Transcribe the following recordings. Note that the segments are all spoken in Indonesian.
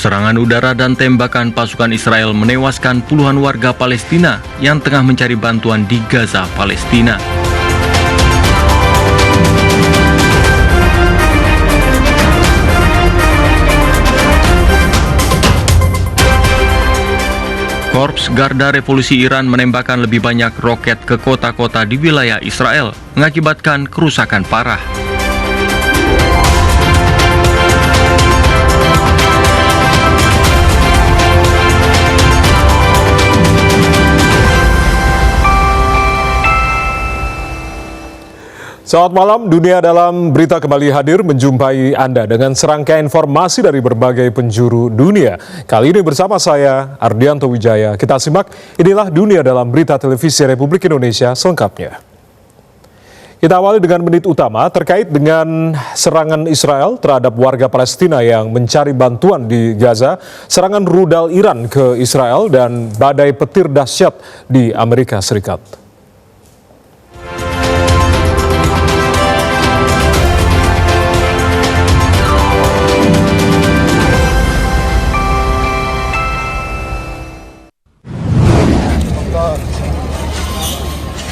Serangan udara dan tembakan pasukan Israel menewaskan puluhan warga Palestina yang tengah mencari bantuan di Gaza, Palestina. Korps Garda Revolusi Iran menembakkan lebih banyak roket ke kota-kota di wilayah Israel, mengakibatkan kerusakan parah. Selamat malam, Dunia Dalam Berita kembali hadir menjumpai Anda dengan serangkaian informasi dari berbagai penjuru dunia. Kali ini bersama saya, Ardianto Wijaya. Kita simak, inilah Dunia Dalam Berita Televisi Republik Indonesia selengkapnya. Kita awali dengan menit utama terkait dengan serangan Israel terhadap warga Palestina yang mencari bantuan di Gaza, serangan rudal Iran ke Israel, dan badai petir dahsyat di Amerika Serikat.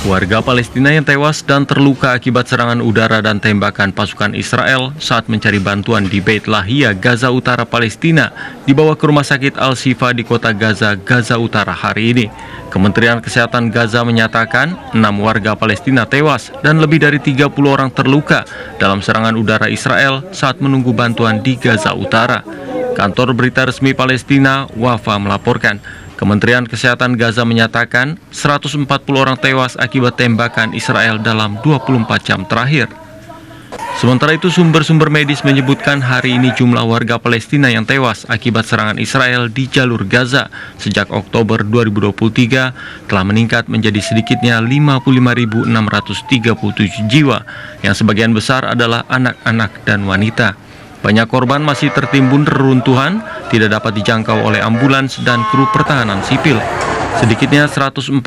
Warga Palestina yang tewas dan terluka akibat serangan udara dan tembakan pasukan Israel saat mencari bantuan di Beit Lahia, Gaza Utara, Palestina, dibawa ke Rumah Sakit Al-Shifa di kota Gaza, Gaza Utara hari ini. Kementerian Kesehatan Gaza menyatakan 6 warga Palestina tewas dan lebih dari 30 orang terluka dalam serangan udara Israel saat menunggu bantuan di Gaza Utara. Kantor berita resmi Palestina, Wafa, melaporkan Kementerian Kesehatan Gaza menyatakan 140 orang tewas akibat tembakan Israel dalam 24 jam terakhir. Sementara itu, sumber-sumber medis menyebutkan hari ini jumlah warga Palestina yang tewas akibat serangan Israel di jalur Gaza sejak Oktober 2023 telah meningkat menjadi sedikitnya 55.637 jiwa, yang sebagian besar adalah anak-anak dan wanita. Banyak korban masih tertimbun reruntuhan, tidak dapat dijangkau oleh ambulans dan kru pertahanan sipil. Sedikitnya 144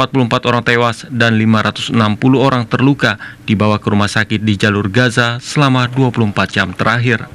orang tewas dan 560 orang terluka dibawa ke rumah sakit di jalur Gaza selama 24 jam terakhir.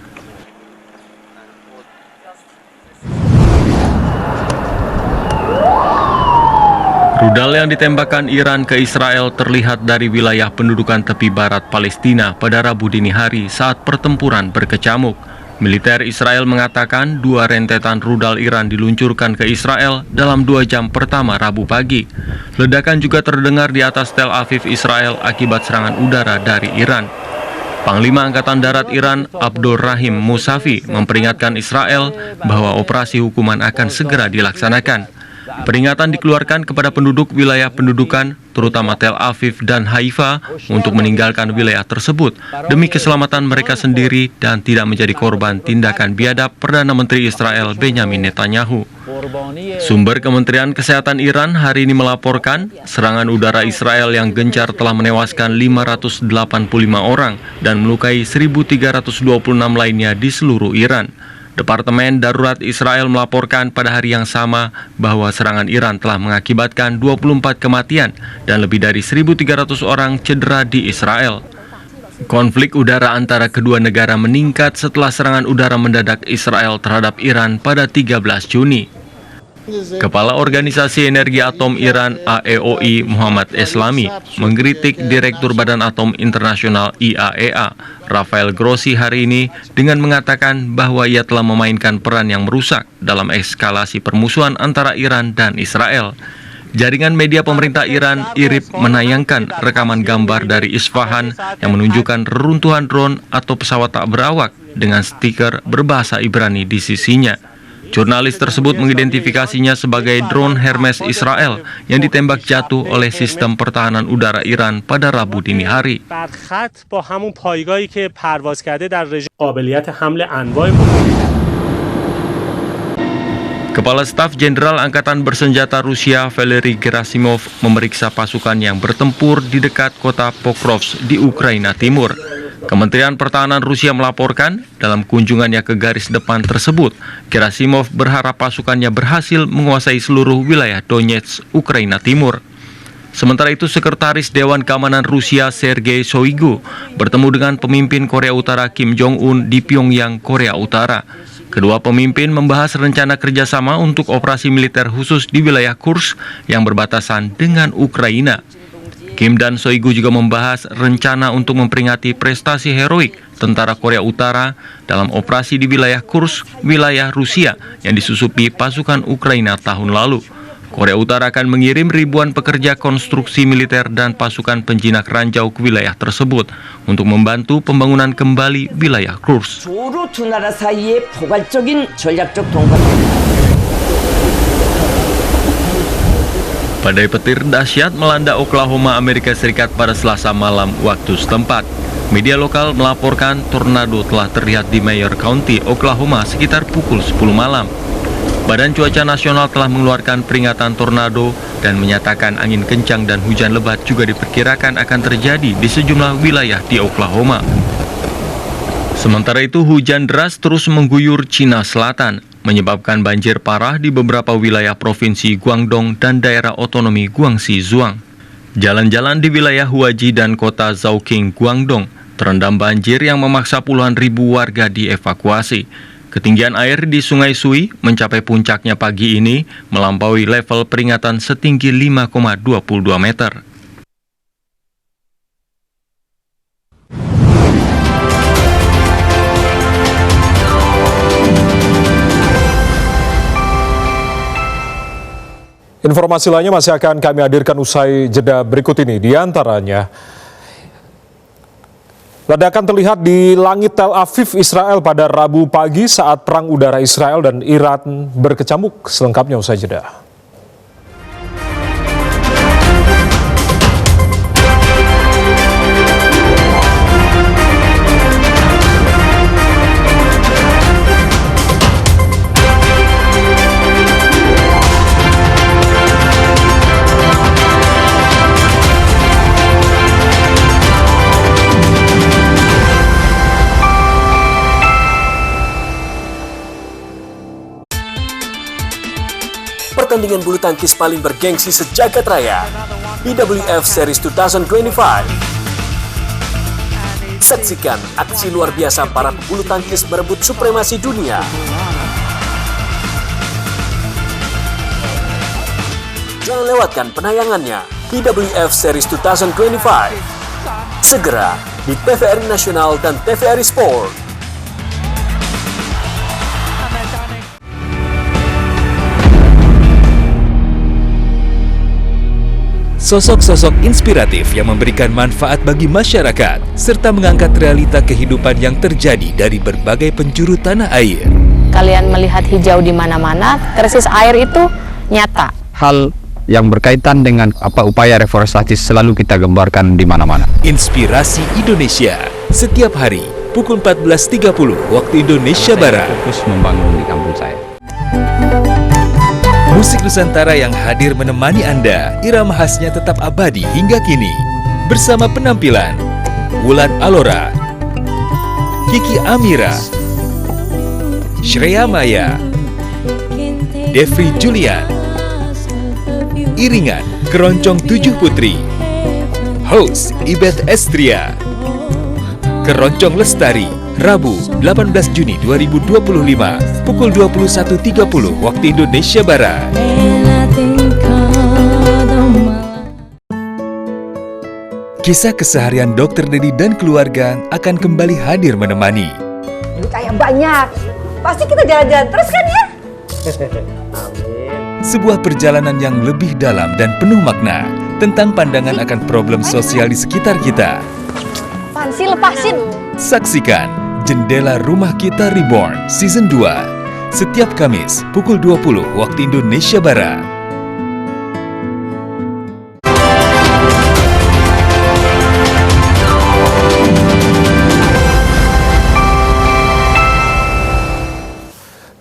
Rudal yang ditembakkan Iran ke Israel terlihat dari wilayah pendudukan tepi barat Palestina pada Rabu dini hari saat pertempuran berkecamuk. Militer Israel mengatakan 2 rentetan rudal Iran diluncurkan ke Israel dalam 2 jam pertama Rabu pagi. Ledakan juga terdengar di atas Tel Aviv, Israel akibat serangan udara dari Iran. Panglima Angkatan Darat Iran, Abdurrahim Musavi, memperingatkan Israel bahwa operasi hukuman akan segera dilaksanakan. Peringatan dikeluarkan kepada penduduk wilayah pendudukan, terutama Tel Aviv dan Haifa, untuk meninggalkan wilayah tersebut demi keselamatan mereka sendiri dan tidak menjadi korban tindakan biadab Perdana Menteri Israel Benjamin Netanyahu. Sumber Kementerian Kesehatan Iran hari ini melaporkan serangan udara Israel yang gencar telah menewaskan 585 orang dan melukai 1.326 lainnya di seluruh Iran. Departemen Darurat Israel melaporkan pada hari yang sama bahwa serangan Iran telah mengakibatkan 24 kematian dan lebih dari 1.300 orang cedera di Israel. Konflik udara antara kedua negara meningkat setelah serangan udara mendadak Israel terhadap Iran pada 13 Juni. Kepala Organisasi Energi Atom Iran AEOI Muhammad Eslami mengkritik Direktur Badan Atom Internasional IAEA Rafael Grossi hari ini dengan mengatakan bahwa ia telah memainkan peran yang merusak dalam eskalasi permusuhan antara Iran dan Israel. Jaringan media pemerintah Iran, IRIB, menayangkan rekaman gambar dari Isfahan yang menunjukkan reruntuhan drone atau pesawat tak berawak dengan stiker berbahasa Ibrani di sisinya. Jurnalis tersebut mengidentifikasinya sebagai drone Hermes Israel yang ditembak jatuh oleh sistem pertahanan udara Iran pada Rabu dini hari. Kepala Staf Jenderal Angkatan Bersenjata Rusia Valery Gerasimov memeriksa pasukan yang bertempur di dekat kota Pokrovsk di Ukraina Timur. Kementerian Pertahanan Rusia melaporkan dalam kunjungannya ke garis depan tersebut, Gerasimov berharap pasukannya berhasil menguasai seluruh wilayah Donetsk, Ukraina Timur. Sementara itu, Sekretaris Dewan Keamanan Rusia Sergei Shoigu bertemu dengan pemimpin Korea Utara Kim Jong-un di Pyongyang, Korea Utara. Kedua pemimpin membahas rencana kerjasama untuk operasi militer khusus di wilayah Kursk yang berbatasan dengan Ukraina. Kim dan Shoigu juga membahas rencana untuk memperingati prestasi heroik tentara Korea Utara dalam operasi di wilayah Kursk, wilayah Rusia yang disusupi pasukan Ukraina tahun lalu. Korea Utara akan mengirim ribuan pekerja konstruksi militer dan pasukan penjinak ranjau ke wilayah tersebut untuk membantu pembangunan kembali wilayah Kursk. 조로 두 나라 사이의 포괄적인 전략적 동반. Badai petir dahsyat melanda Oklahoma, Amerika Serikat pada Selasa malam waktu setempat. Media lokal melaporkan tornado telah terlihat di Mayer County, Oklahoma sekitar pukul 10 malam. Badan Cuaca Nasional telah mengeluarkan peringatan tornado dan menyatakan angin kencang dan hujan lebat juga diperkirakan akan terjadi di sejumlah wilayah di Oklahoma. Sementara itu, hujan deras terus mengguyur Cina Selatan, menyebabkan banjir parah di beberapa wilayah provinsi Guangdong dan daerah otonomi Guangxi Zhuang. Jalan-jalan di wilayah Huaji dan kota Zhaoqing, Guangdong, terendam banjir yang memaksa puluhan ribu warga dievakuasi. Ketinggian air di Sungai Sui mencapai puncaknya pagi ini, melampaui level peringatan setinggi 5,22 meter. Informasi lainnya masih akan kami hadirkan usai jeda berikut ini. Di antaranya, ledakan terlihat di langit Tel Aviv, Israel pada Rabu pagi saat perang udara Israel dan Iran berkecamuk. Selengkapnya usai jeda. Pertandingan bulu tangkis paling bergengsi sejagat raya, BWF Series 2025. Saksikan aksi luar biasa para pebulu tangkis berebut supremasi dunia. Jangan lewatkan penayangannya, BWF Series 2025. Segera di TVRI Nasional dan TVRI Sport. Sosok-sosok inspiratif yang memberikan manfaat bagi masyarakat, serta mengangkat realita kehidupan yang terjadi dari berbagai penjuru tanah air. Kalian melihat hijau di mana-mana, krisis air itu nyata. Hal yang berkaitan dengan upaya reforestasi selalu kita gambarkan di mana-mana. Inspirasi Indonesia, setiap hari pukul 14.30 waktu Indonesia Barat. Fokus membangun di kampung saya. Musik Nusantara yang hadir menemani Anda, irama khasnya tetap abadi hingga kini. Bersama penampilan Wulan Alora, Kiki Amira, Shreya Maya, Devri Julian, iringan Keroncong Tujuh Putri, host Ibet Estria, Keroncong Lestari, Rabu 18 Juni 2025 pukul 21.30 waktu Indonesia Barat. Kisah keseharian Dr. Dedi dan keluarga akan kembali hadir menemani. Duit ayah banyak, pasti kita jalan-jalan terus kan ya? Sebuah perjalanan yang lebih dalam dan penuh makna tentang pandangan akan problem sosial di sekitar kita. Apaan sih, lepasin? Saksikan Jendela Rumah Kita Reborn Season 2 setiap Kamis pukul 20 waktu Indonesia Barat.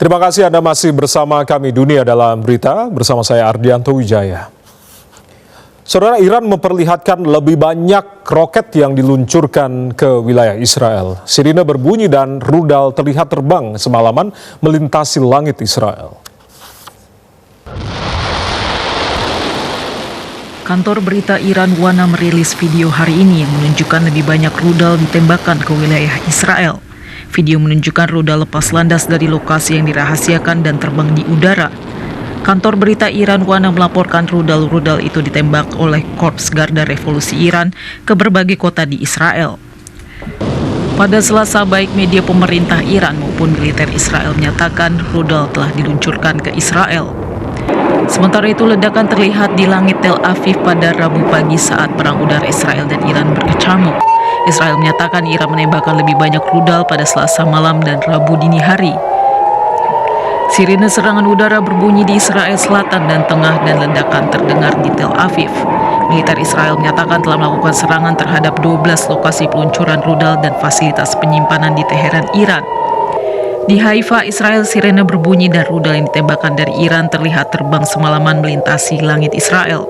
Terima kasih Anda masih bersama kami Dunia Dalam Berita, bersama saya Ardianto Wijaya. Saudara, Iran memperlihatkan lebih banyak roket yang diluncurkan ke wilayah Israel. Sirine berbunyi dan rudal terlihat terbang semalaman melintasi langit Israel. Kantor berita Iran WANA merilis video hari ini yang menunjukkan lebih banyak rudal ditembakkan ke wilayah Israel. Video menunjukkan rudal lepas landas dari lokasi yang dirahasiakan dan terbang di udara. Kantor berita Iran WANA melaporkan rudal-rudal itu ditembak oleh Korps Garda Revolusi Iran ke berbagai kota di Israel. Pada Selasa, baik media pemerintah Iran maupun militer Israel menyatakan rudal telah diluncurkan ke Israel. Sementara itu, ledakan terlihat di langit Tel Aviv pada Rabu pagi saat perang udara Israel dan Iran berkecamuk. Israel menyatakan Iran menembakkan lebih banyak rudal pada Selasa malam dan Rabu dini hari. Sirine serangan udara berbunyi di Israel Selatan dan Tengah dan ledakan terdengar di Tel Aviv. Militer Israel menyatakan telah melakukan serangan terhadap 12 lokasi peluncuran rudal dan fasilitas penyimpanan di Teheran, Iran. Di Haifa, Israel, sirene berbunyi dan rudal yang ditembakkan dari Iran terlihat terbang semalaman melintasi langit Israel.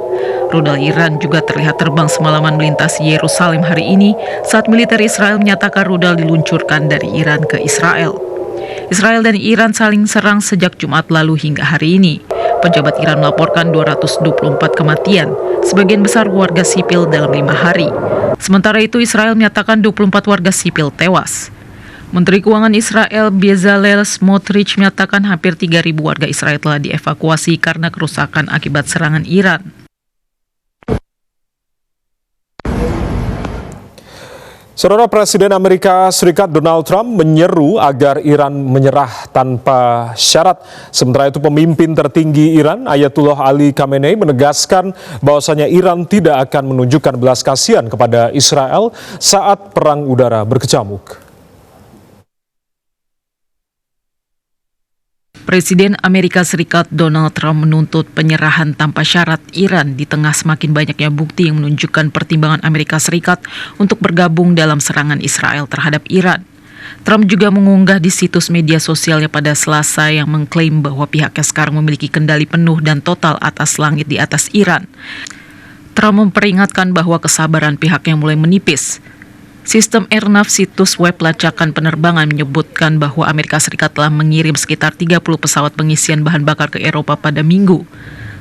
Rudal Iran juga terlihat terbang semalaman melintasi Yerusalem hari ini saat militer Israel menyatakan rudal diluncurkan dari Iran ke Israel. Israel dan Iran saling serang sejak Jumat lalu hingga hari ini. Pejabat Iran melaporkan 224 kematian, sebagian besar warga sipil dalam 5 hari. Sementara itu, Israel menyatakan 24 warga sipil tewas. Menteri Keuangan Israel Bezalel Smotrich menyatakan hampir 3.000 warga Israel telah dievakuasi karena kerusakan akibat serangan Iran. Saudara, Presiden Amerika Serikat Donald Trump menyeru agar Iran menyerah tanpa syarat. Sementara itu, pemimpin tertinggi Iran, Ayatullah Ali Khamenei, menegaskan bahwasanya Iran tidak akan menunjukkan belas kasihan kepada Israel saat perang udara berkecamuk. Presiden Amerika Serikat Donald Trump menuntut penyerahan tanpa syarat Iran di tengah semakin banyaknya bukti yang menunjukkan pertimbangan Amerika Serikat untuk bergabung dalam serangan Israel terhadap Iran. Trump juga mengunggah di situs media sosialnya pada Selasa yang mengklaim bahwa pihaknya sekarang memiliki kendali penuh dan total atas langit di atas Iran. Trump memperingatkan bahwa kesabaran pihaknya mulai menipis. Sistem Airnav, situs web pelacakan penerbangan, menyebutkan bahwa Amerika Serikat telah mengirim sekitar 30 pesawat pengisian bahan bakar ke Eropa pada Minggu.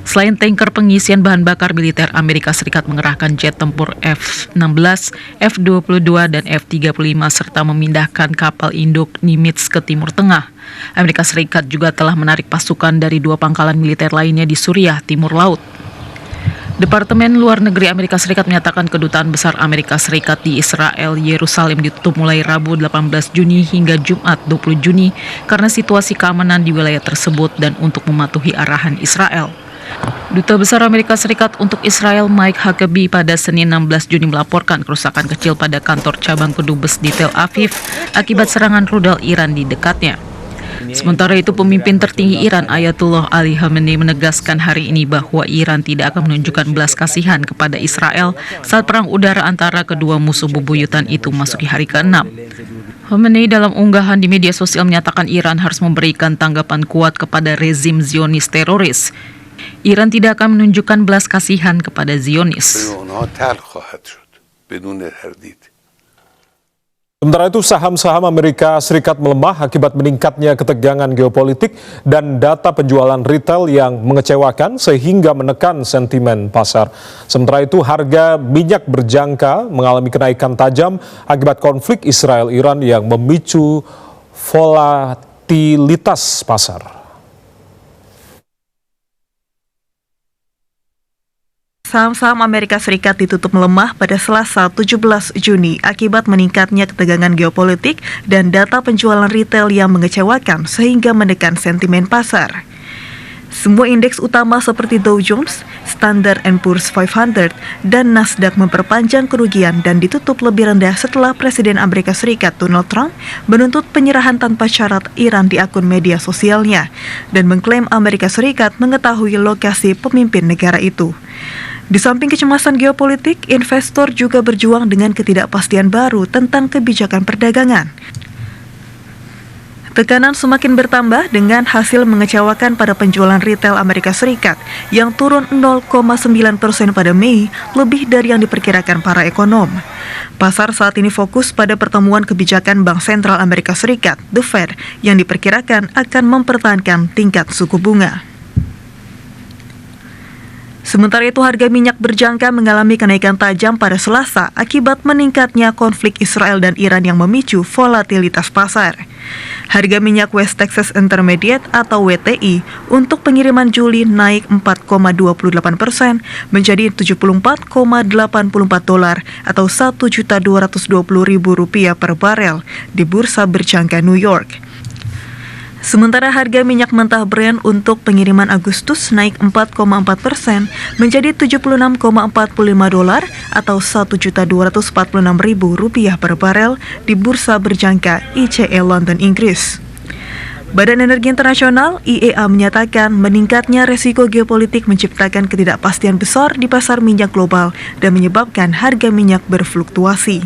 Selain tanker pengisian bahan bakar, militer Amerika Serikat mengerahkan jet tempur F-16, F-22, dan F-35 serta memindahkan kapal induk Nimitz ke Timur Tengah. Amerika Serikat juga telah menarik pasukan dari 2 pangkalan militer lainnya di Suriah, Timur Laut. Departemen Luar Negeri Amerika Serikat menyatakan kedutaan besar Amerika Serikat di Israel, Yerusalem ditutup mulai Rabu 18 Juni hingga Jumat 20 Juni karena situasi keamanan di wilayah tersebut dan untuk mematuhi arahan Israel. Duta Besar Amerika Serikat untuk Israel Mike Huckabee pada Senin 16 Juni melaporkan kerusakan kecil pada kantor cabang kedubes di Tel Aviv akibat serangan rudal Iran di dekatnya. Sementara itu, pemimpin tertinggi Iran Ayatullah Ali Khamenei menegaskan hari ini bahwa Iran tidak akan menunjukkan belas kasihan kepada Israel saat perang udara antara kedua musuh bebuyutan itu masuki hari ke-6. Khamenei dalam unggahan di media sosial menyatakan Iran harus memberikan tanggapan kuat kepada rezim Zionis teroris. Iran tidak akan menunjukkan belas kasihan kepada Zionis. Sementara itu, saham-saham Amerika Serikat melemah akibat meningkatnya ketegangan geopolitik dan data penjualan retail yang mengecewakan sehingga menekan sentimen pasar. Sementara itu, harga minyak berjangka mengalami kenaikan tajam akibat konflik Israel-Iran yang memicu volatilitas pasar. Saham-saham Amerika Serikat ditutup melemah pada Selasa 17 Juni akibat meningkatnya ketegangan geopolitik dan data penjualan retail yang mengecewakan sehingga menekan sentimen pasar. Semua indeks utama seperti Dow Jones, Standard & Poor's 500, dan Nasdaq memperpanjang kerugian dan ditutup lebih rendah setelah Presiden Amerika Serikat Donald Trump menuntut penyerahan tanpa syarat Iran di akun media sosialnya dan mengklaim Amerika Serikat mengetahui lokasi pemimpin negara itu. Di samping kecemasan geopolitik, investor juga berjuang dengan ketidakpastian baru tentang kebijakan perdagangan. Tekanan semakin bertambah dengan hasil mengecewakan pada penjualan retail Amerika Serikat yang turun 0,9% pada Mei, lebih dari yang diperkirakan para ekonom. Pasar saat ini fokus pada pertemuan kebijakan Bank Sentral Amerika Serikat, The Fed, yang diperkirakan akan mempertahankan tingkat suku bunga. Sementara itu harga minyak berjangka mengalami kenaikan tajam pada Selasa akibat meningkatnya konflik Israel dan Iran yang memicu volatilitas pasar. Harga minyak West Texas Intermediate atau WTI untuk pengiriman Juli naik 4,28% menjadi $74,84 atau $1.220.000 per barel di bursa berjangka New York. Sementara harga minyak mentah Brent untuk pengiriman Agustus naik 4,4% menjadi $76,45 atau $1.246.000 per barel di bursa berjangka ICE London, Inggris. Badan Energi Internasional IEA menyatakan meningkatnya resiko geopolitik menciptakan ketidakpastian besar di pasar minyak global dan menyebabkan harga minyak berfluktuasi.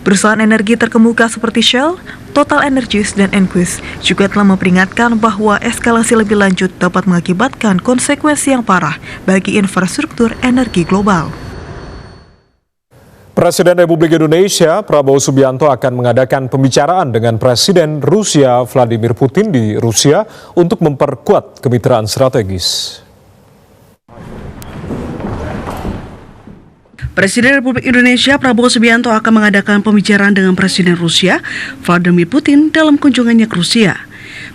Perusahaan energi terkemuka seperti Shell, Total Energies, dan Enquist juga telah memperingatkan bahwa eskalasi lebih lanjut dapat mengakibatkan konsekuensi yang parah bagi infrastruktur energi global. Presiden Republik Indonesia Prabowo Subianto akan mengadakan pembicaraan dengan Presiden Rusia Vladimir Putin di Rusia untuk memperkuat kemitraan strategis. Presiden Republik Indonesia Prabowo Subianto akan mengadakan pembicaraan dengan Presiden Rusia Vladimir Putin dalam kunjungannya ke Rusia.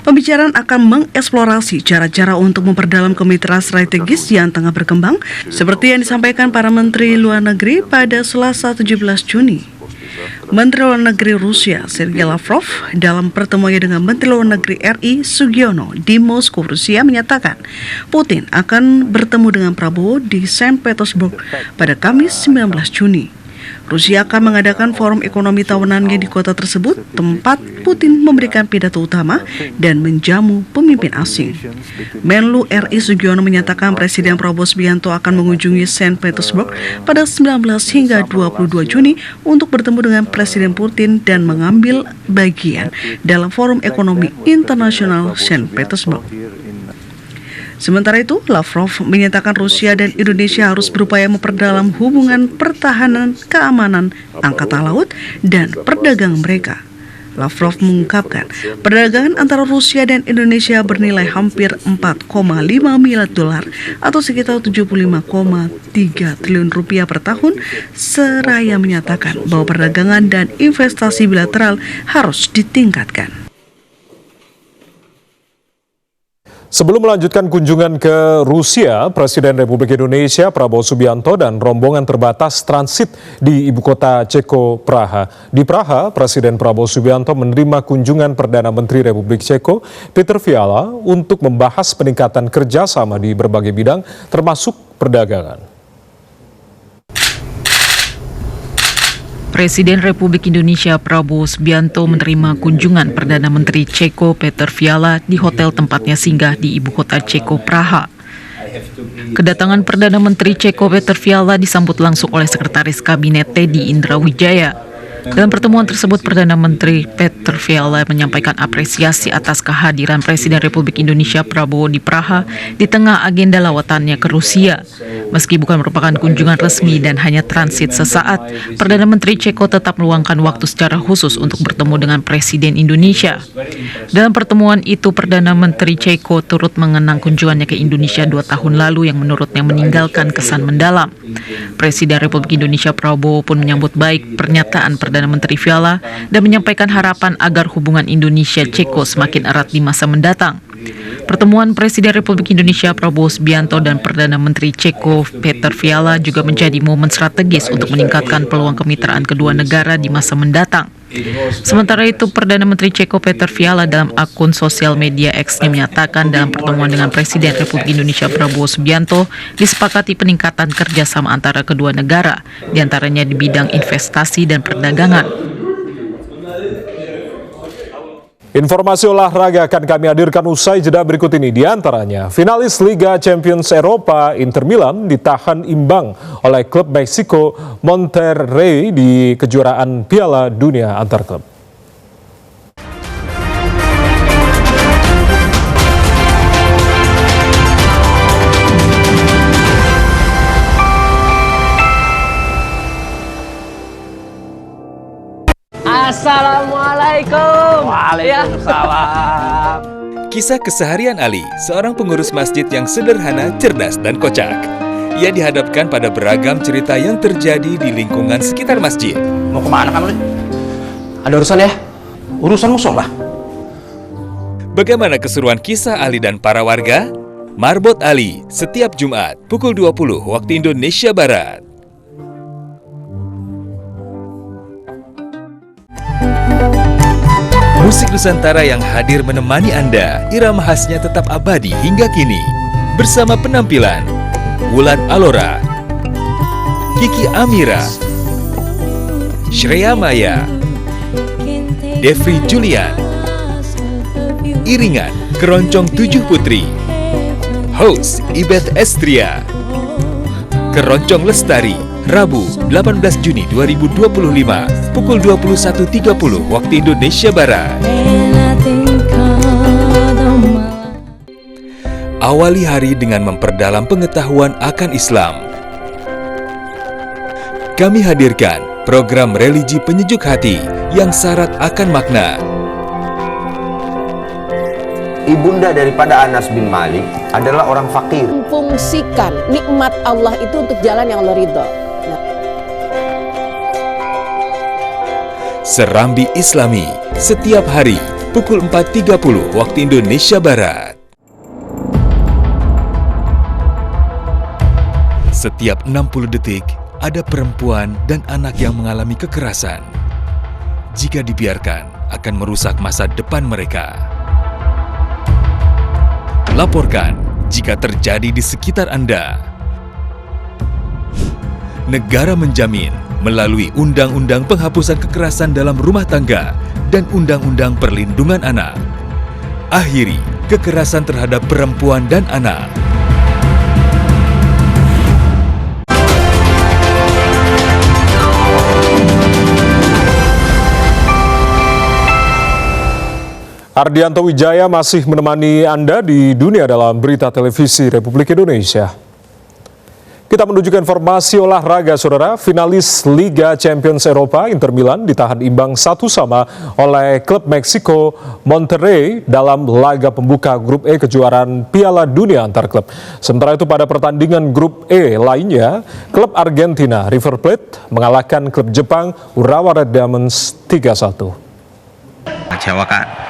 Pembicaraan akan mengeksplorasi cara-cara untuk memperdalam kemitraan strategis yang tengah berkembang, seperti yang disampaikan para Menteri Luar Negeri pada Selasa 17 Juni. Menteri Luar Negeri Rusia Sergei Lavrov dalam pertemuannya dengan Menteri Luar Negeri RI Sugiono di Moskow, Rusia menyatakan Putin akan bertemu dengan Prabowo di Saint Petersburg pada Kamis 19 Juni. Rusia akan mengadakan forum ekonomi tahunannya di kota tersebut, tempat Putin memberikan pidato utama dan menjamu pemimpin asing. Menlu RI Sugiono menyatakan Presiden Prabowo Subianto akan mengunjungi Saint Petersburg pada 19 hingga 22 Juni untuk bertemu dengan Presiden Putin dan mengambil bagian dalam forum ekonomi internasional Saint Petersburg. Sementara itu, Lavrov menyatakan Rusia dan Indonesia harus berupaya memperdalam hubungan pertahanan, keamanan, angkatan laut, dan perdagangan mereka. Lavrov mengungkapkan, perdagangan antara Rusia dan Indonesia bernilai hampir 4,5 miliar dolar atau sekitar 75,3 triliun rupiah per tahun, seraya menyatakan bahwa perdagangan dan investasi bilateral harus ditingkatkan. Sebelum melanjutkan kunjungan ke Rusia, Presiden Republik Indonesia Prabowo Subianto dan rombongan terbatas transit di ibu kota Ceko, Praha. Di Praha, Presiden Prabowo Subianto menerima kunjungan Perdana Menteri Republik Ceko, Petr Fiala, untuk membahas peningkatan kerjasama di berbagai bidang, termasuk perdagangan. Presiden Republik Indonesia Prabowo Subianto menerima kunjungan Perdana Menteri Ceko Petr Fiala di hotel tempatnya singgah di ibu kota Ceko, Praha. Kedatangan Perdana Menteri Ceko Petr Fiala disambut langsung oleh Sekretaris Kabinet Teddy Indra Wijaya. Dalam pertemuan tersebut, Perdana Menteri Petr Fiala menyampaikan apresiasi atas kehadiran Presiden Republik Indonesia Prabowo di Praha di tengah agenda lawatannya ke Rusia. Meski bukan merupakan kunjungan resmi dan hanya transit sesaat, Perdana Menteri Ceko tetap meluangkan waktu secara khusus untuk bertemu dengan Presiden Indonesia. Dalam pertemuan itu, Perdana Menteri Ceko turut mengenang kunjungannya ke Indonesia 2 tahun lalu yang menurutnya meninggalkan kesan mendalam. Presiden Republik Indonesia Prabowo pun menyambut baik pernyataan Perdana Menteri Fiala dan menyampaikan harapan agar hubungan Indonesia-Ceko semakin erat di masa mendatang. Pertemuan Presiden Republik Indonesia Prabowo Subianto dan Perdana Menteri Ceko Petr Fiala juga menjadi momen strategis untuk meningkatkan peluang kemitraan kedua negara di masa mendatang. Sementara itu, Perdana Menteri Ceko Petr Fiala dalam akun sosial media X-nya menyatakan dalam pertemuan dengan Presiden Republik Indonesia Prabowo Subianto disepakati peningkatan kerjasama antara kedua negara, diantaranya di bidang investasi dan perdagangan. Informasi olahraga akan kami hadirkan usai jeda berikut ini, diantaranya finalis Liga Champions Eropa Inter Milan ditahan imbang oleh klub Meksiko Monterrey di kejuaraan Piala Dunia antar klub. Assalamualaikum. Waalaikumsalam. Kisah keseharian Ali, seorang pengurus masjid yang sederhana, cerdas, dan kocak. ia dihadapkan pada beragam cerita yang terjadi di lingkungan sekitar masjid. Mau kemana kamu? Ada urusan ya? Urusan musola. Bagaimana keseruan kisah Ali dan para warga? Marbot Ali, setiap Jumat, pukul 20 waktu Indonesia Barat. Musik Nusantara yang hadir menemani Anda, irama khasnya tetap abadi hingga kini. Bersama penampilan Wulan Alora, Kiki Amira, Shreya Maya, Devri Julian, iringan Keroncong Tujuh Putri, host Ibet Estria, Keroncong Lestari, Rabu 18 Juni 2025, pukul 21.30 waktu Indonesia Barat. Awali hari dengan memperdalam pengetahuan akan Islam. Kami hadirkan program religi penyejuk hati yang syarat akan makna. Ibunda daripada Anas bin Malik adalah orang fakir. Fungsikan nikmat Allah itu untuk jalan yang Allah ridho. Serambi Islami, setiap hari, pukul 4.30 waktu Indonesia Barat. Setiap 60 detik, ada perempuan dan anak yang mengalami kekerasan. Jika dibiarkan, akan merusak masa depan mereka. Laporkan jika terjadi di sekitar Anda. Negara menjamin melalui Undang-Undang Penghapusan Kekerasan dalam Rumah Tangga dan Undang-Undang Perlindungan Anak. Akhiri kekerasan terhadap perempuan dan anak. Ardianto Wijaya masih menemani Anda di Dunia dalam Berita Televisi Republik Indonesia. Kita menuju ke informasi olahraga, saudara. Finalis Liga Champions Eropa, Inter Milan, ditahan imbang 1-1 oleh klub Meksiko Monterrey dalam laga pembuka Grup E kejuaraan Piala Dunia antar klub. Sementara itu pada pertandingan Grup E lainnya, klub Argentina River Plate mengalahkan klub Jepang Urawa Red Diamonds 3-1. Mengecewakan.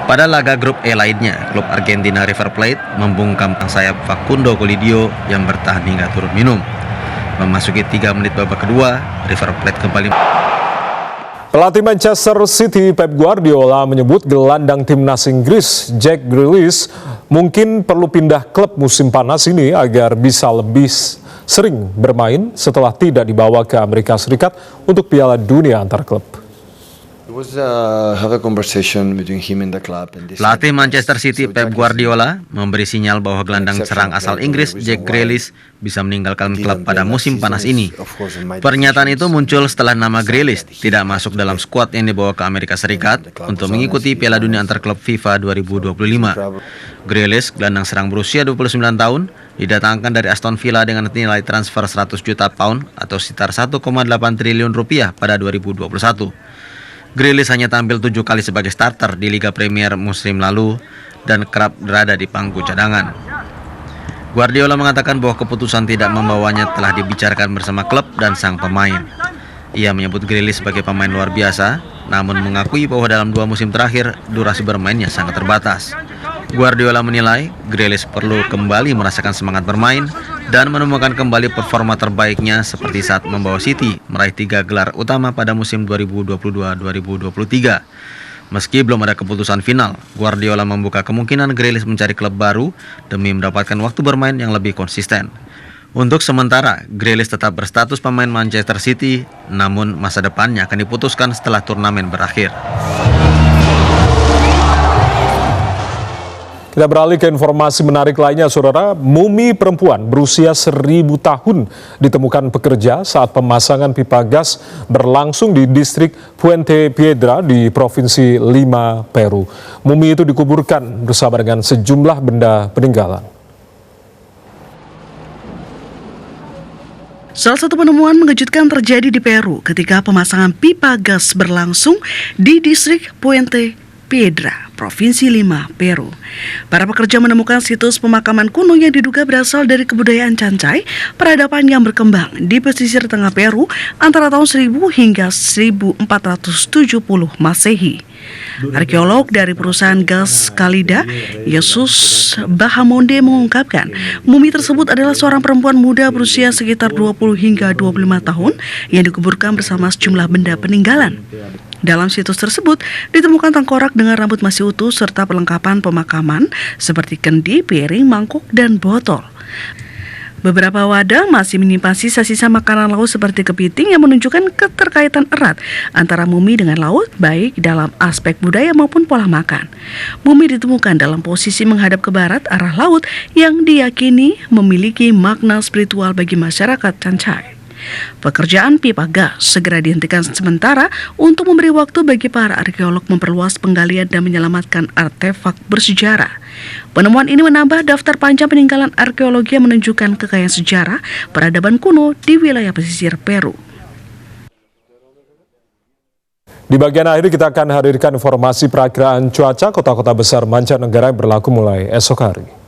Pada laga grup E lainnya, klub Argentina River Plate membungkam sayap Facundo Colidio yang bertahan hingga turun minum. Memasuki 3 menit babak kedua, River Plate kembali. Pelatih Manchester City Pep Guardiola menyebut gelandang timnas Inggris Jack Grealish mungkin perlu pindah klub musim panas ini agar bisa lebih sering bermain setelah tidak dibawa ke Amerika Serikat untuk Piala Dunia antar klub. Pelatih Manchester City Pep Guardiola memberi sinyal bahwa gelandang serang asal Inggris Jack Grealish bisa meninggalkan klub pada musim panas ini. Pernyataan itu muncul setelah nama Grealish tidak masuk dalam skuad yang dibawa ke Amerika Serikat untuk mengikuti Piala Dunia antar klub FIFA 2025. Grealish, gelandang serang berusia 29 tahun, didatangkan dari Aston Villa dengan nilai transfer 100 juta pound atau sekitar 1,8 triliun rupiah pada 2021. Grealish hanya tampil 7 kali sebagai starter di Liga Premier musim lalu dan kerap berada di pangku cadangan. Guardiola mengatakan bahwa keputusan tidak membawanya telah dibicarakan bersama klub dan sang pemain. Ia menyebut Grealish sebagai pemain luar biasa, namun mengakui bahwa dalam 2 musim terakhir durasi bermainnya sangat terbatas. Guardiola menilai Grealish perlu kembali merasakan semangat bermain dan menemukan kembali performa terbaiknya seperti saat membawa City meraih 3 gelar utama pada musim 2022-2023. Meski belum ada keputusan final, Guardiola membuka kemungkinan Grealish mencari klub baru demi mendapatkan waktu bermain yang lebih konsisten. Untuk sementara, Grealish tetap berstatus pemain Manchester City, namun masa depannya akan diputuskan setelah turnamen berakhir. Kita beralih ke informasi menarik lainnya, saudara. Mumi perempuan berusia 1000 tahun ditemukan pekerja saat pemasangan pipa gas berlangsung di distrik Puente Piedra di Provinsi Lima, Peru. Mumi itu dikuburkan bersama dengan sejumlah benda peninggalan. Salah satu penemuan mengejutkan terjadi di Peru ketika pemasangan pipa gas berlangsung di distrik Puente Piedra, Provinsi Lima, Peru. Para pekerja menemukan situs pemakaman kuno yang diduga berasal dari kebudayaan Chanchay, peradaban yang berkembang di pesisir tengah Peru antara tahun 1000 hingga 1470 Masehi. Arkeolog dari perusahaan gas Kalida, Yesus Bahamonde mengungkapkan, mumi tersebut adalah seorang perempuan muda berusia sekitar 20 hingga 25 tahun yang dikuburkan bersama sejumlah benda peninggalan. Dalam situs tersebut ditemukan tengkorak dengan rambut masih utuh serta perlengkapan pemakaman seperti kendi, piring, mangkuk, dan botol. Beberapa wadah masih menyimpan sisa-sisa makanan laut seperti kepiting yang menunjukkan keterkaitan erat antara mumi dengan laut, baik dalam aspek budaya maupun pola makan. Mumi ditemukan dalam posisi menghadap ke barat arah laut yang diyakini memiliki makna spiritual bagi masyarakat Chanchay. Pekerjaan pipa gas segera dihentikan sementara untuk memberi waktu bagi para arkeolog memperluas penggalian dan menyelamatkan artefak bersejarah. Penemuan ini menambah daftar panjang peninggalan arkeologi yang menunjukkan kekayaan sejarah peradaban kuno di wilayah pesisir Peru. Di bagian akhir kita akan hadirkan informasi perakiraan cuaca kota-kota besar mancanegara yang berlaku mulai esok hari.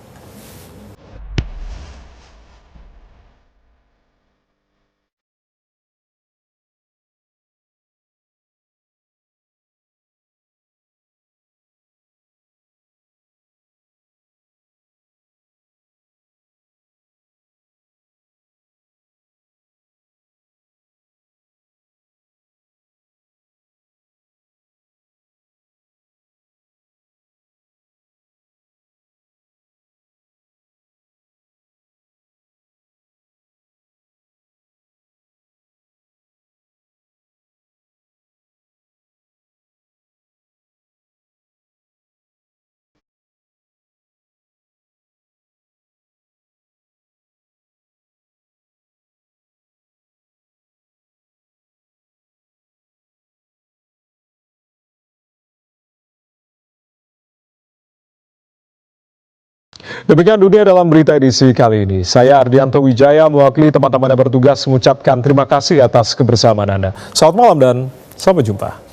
Demikian dunia dalam berita edisi kali ini. Saya Ardianto Wijaya mewakili teman-teman yang bertugas mengucapkan terima kasih atas kebersamaan Anda. Selamat malam dan sampai jumpa.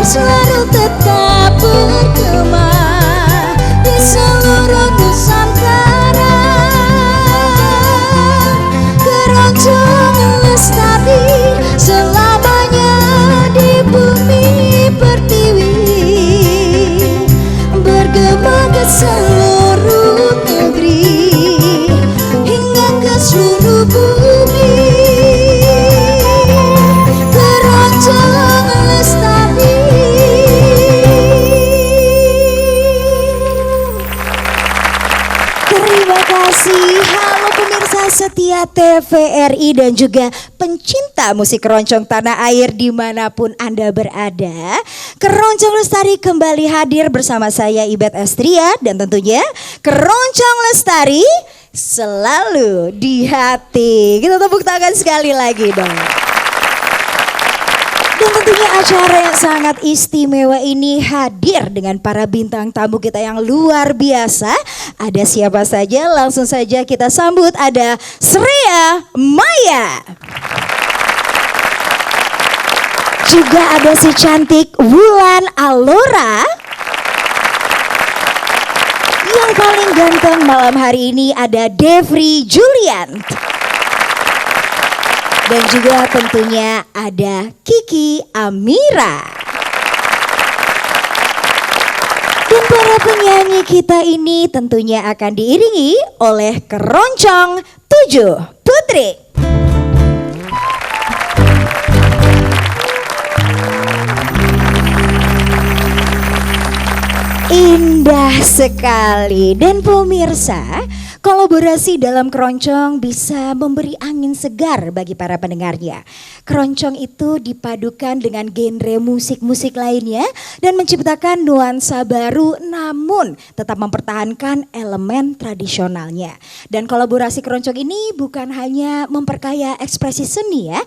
selalu tetap bergema di seluruh Nusantara. Keroncong lestari selamanya di bumi pertiwi, bergema ke seluruh negeri hingga ke seluruh bumi. Keroncong lestari. Terima kasih. Halo pemirsa setia TVRI dan juga pencinta musik keroncong tanah air dimanapun Anda berada. Keroncong Lestari kembali hadir bersama saya Ibet Estria dan tentunya Keroncong Lestari selalu di hati. Kita tepuk tangan sekali lagi dong. Dan tentunya acara yang sangat istimewa ini hadir dengan para bintang tamu kita yang luar biasa. Ada siapa saja? Langsung saja kita sambut. Ada Srea Maya. Juga ada si cantik Wulan Alora. Yang paling ganteng malam hari ini ada Devri Julian. Dan juga tentunya ada Kiki Amira. Dan para penyanyi kita ini tentunya akan diiringi oleh Keroncong 7 Putri. Indah sekali. Dan pemirsa, kolaborasi dalam keroncong bisa memberi angin segar bagi para pendengarnya. Keroncong itu dipadukan dengan genre musik-musik lainnya dan menciptakan nuansa baru namun tetap mempertahankan elemen tradisionalnya. Dan kolaborasi keroncong ini bukan hanya memperkaya ekspresi seni ya,